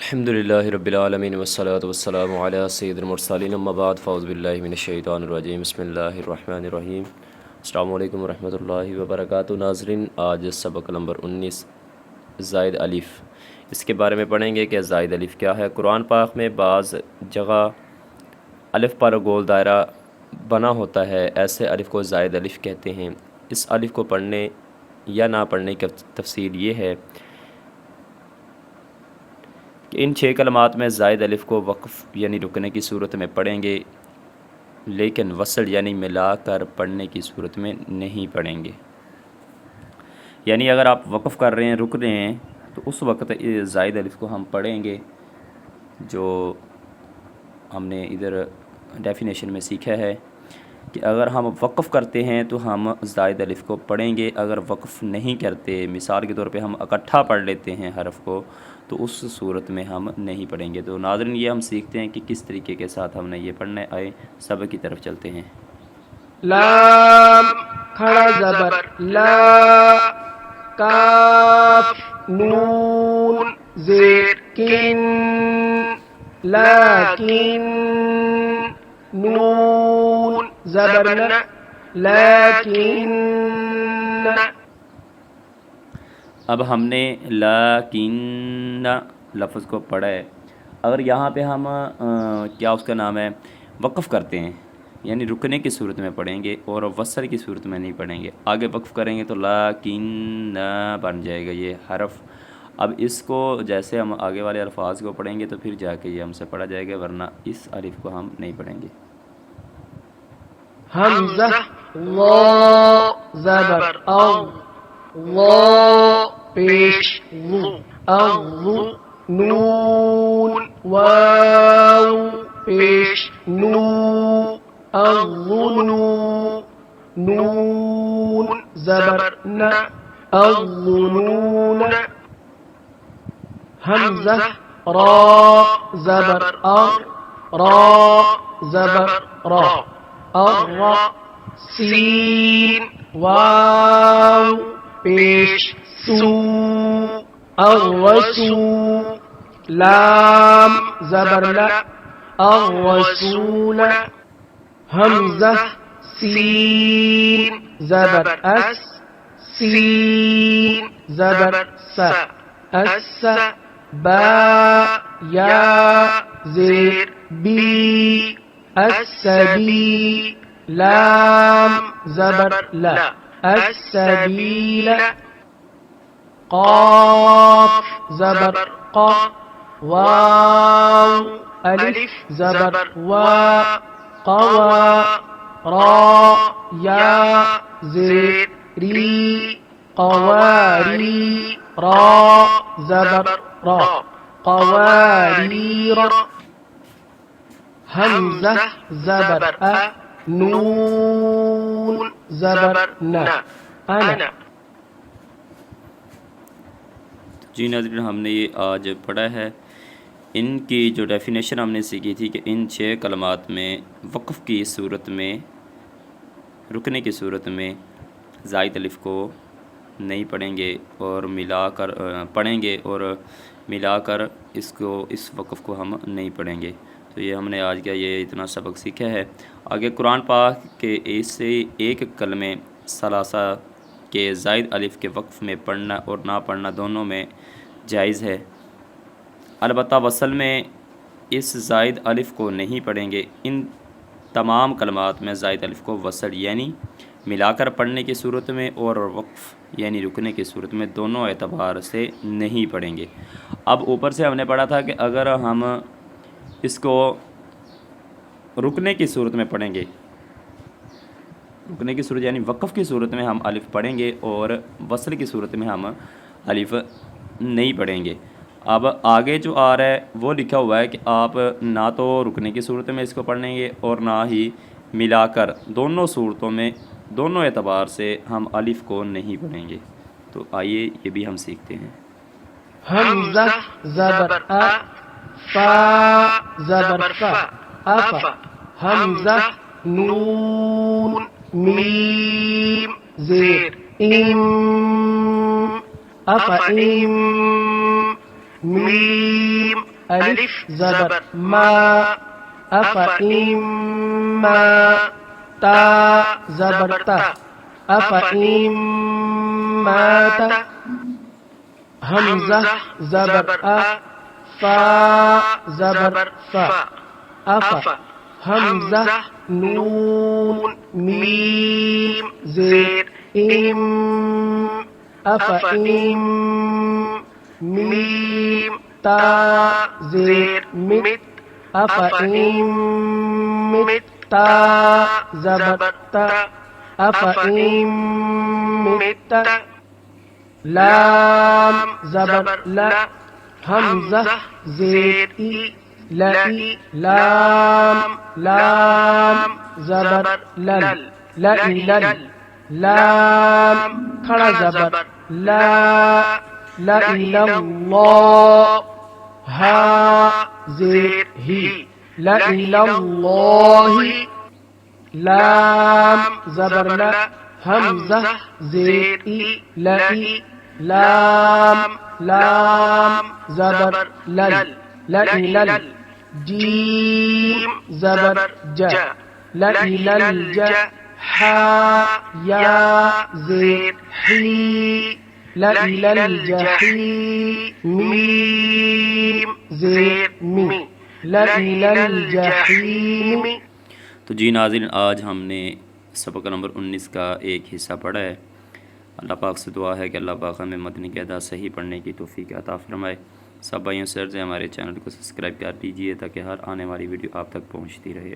الحمدللہ رب العالمین والصلاة والسلام علی سید المرسلین اما بعد فاعوذ باللہ من الشیطان الرجیم بسم اللہ الرحمن الرحیم السلام علیکم ورحمۃ اللہ وبرکاتہ۔ ناظرین، آج سبق نمبر 19 زائد الف، اس کے بارے میں پڑھیں گے کہ زائد الف کیا ہے۔ قرآن پاک میں بعض جگہ الف پر گول دائرہ بنا ہوتا ہے، ایسے الف کو زائد الف کہتے ہیں۔ اس الف کو پڑھنے یا نہ پڑھنے کی تفصیل یہ ہے کہ ان 6 کلمات میں زائد الف کو وقف یعنی رکنے کی صورت میں پڑھیں گے، لیکن وصل یعنی ملا کر پڑھنے کی صورت میں نہیں پڑھیں گے۔ یعنی اگر آپ وقف کر رہے ہیں، رک رہے ہیں، تو اس وقت زائد الف کو ہم پڑھیں گے جو ہم نے ادھر ڈیفینیشن میں سیکھا ہے کہ اگر ہم وقف کرتے ہیں تو ہم زائد الف کو پڑھیں گے، اگر وقف نہیں کرتے، مثال کے طور پہ ہم اکٹھا پڑھ لیتے ہیں حرف کو، تو اس صورت میں ہم نہیں پڑھیں گے۔ تو ناظرین، یہ ہم سیکھتے ہیں کہ کس طریقے کے ساتھ ہم نے یہ پڑھنا ہے۔ آئے سبق کی طرف چلتے ہیں۔ لام کھڑا زبر لا، کاف نون زیر کن، لیکن نون زبر ن، لیکن اب ہم نے لیکن لفظ کو پڑھا ہے۔ اگر یہاں پہ ہم کیا اس کا نام ہے وقف کرتے ہیں، یعنی رکنے کی صورت میں پڑھیں گے اور وصل کی صورت میں نہیں پڑھیں گے، آگے وقف کریں گے تو لیکن بن جائے گا یہ حرف۔ اب اس کو جیسے ہم آگے والے الفاظ کو پڑھیں گے تو پھر جا کے یہ ہم سے پڑھا جائے گا، ورنہ اس الف کو ہم نہیں پڑھیں گے۔ حمزہ وا زبر او، وا پیش و، او نون واو پیش نو، اظنو نون زبر ن، الظنون حمزہ را زبر ار، را زبر را، الرا سین واو پیش سو، الرسو لام زبر لا، الرسول حمزہ سین زبر اس، سین زبر س، اس با یا زیر بی، السبی لام زبر لا، السبیل قاف زبر قا، واو الف زبر وا، قوا را یا زیر ری، قواری را زبر را، قواریر حمزہ زبر ا، نون زبر ن، انا۔ جی ناظرین، ہم نے یہ آج پڑھا ہے۔ ان کی جو ڈیفینیشن ہم نے سیکھی تھی کہ ان 6 کلمات میں وقف کی صورت میں، رکنے کی صورت میں زائد الف کو نہیں پڑھیں گے اور ملا کر پڑھیں گے، اور ملا کر اس وقف کو ہم نہیں پڑھیں گے۔ تو یہ ہم نے آج کا یہ اتنا سبق سیکھا ہے۔ آگے قرآن پاک کے ایسے ایک کلمے ثلاثہ کے زائد الف کے وقف میں پڑھنا اور نہ پڑھنا دونوں میں جائز ہے، البتہ وصل میں اس زائد الف کو نہیں پڑھیں گے۔ ان تمام کلمات میں زائد الف کو وصل یعنی ملا کر پڑھنے کی صورت میں اور وقف یعنی رکنے کی صورت میں دونوں اعتبار سے نہیں پڑھیں گے۔ اب اوپر سے ہم نے پڑھا تھا کہ اگر ہم اس کو رکنے کی صورت میں پڑھیں گے، رکنے کی صورت یعنی وقف کی صورت میں ہم الف پڑھیں گے اور وصل کی صورت میں ہم الف نہیں پڑھیں گے۔ اب آگے جو آ رہا ہے وہ لکھا ہوا ہے کہ آپ نہ تو رکنے کی صورت میں اس کو پڑھیں گے اور نہ ہی ملا کر، دونوں صورتوں میں دونوں اعتبار سے ہم الف کو نہیں پڑھیں گے۔ تو آئیے یہ بھی ہم سیکھتے ہیں۔ حمزہ زبر ا، فا زبر فا، افا حمزہ نون میم زیر ام، افا ام میم ألف زبر ما أفإما تا زبر تا أفإمات حمزة زبر أ فا زبر فا أف حمزة نون ميم زير إم أفإم ميم تا زير مت أفإم مت تا زبر تا أفإم مت لام زبر لا حمزة زير إي لئي لام لام زبر لل لئي لل لام کھڑا زبر لا لئي الله ها زير هي لئي الله لام زبر لا حمزة زير إي لئي لام لام زبر لل لئي لل جيم زبر جا لئي لل جا حا يا زير حي لئي لل جحيم ميم زير مي لئي لل جحيم. تو جی ناظرین، آج ہم نے سبق نمبر 19 کا ایک حصہ پڑھا ہے. اللہ پاک سے دعا ہے کہ اللہ پاک ہمیں متن کی ادا صحیح پڑھنے کی توفیق عطا فرمائے. سب بھائیوں سے عرض ہے ہمارے چینل کو سبسکرائب کر دیجیے تاکہ ہر آنے والی ویڈیو آپ تک پہنچتی رہے.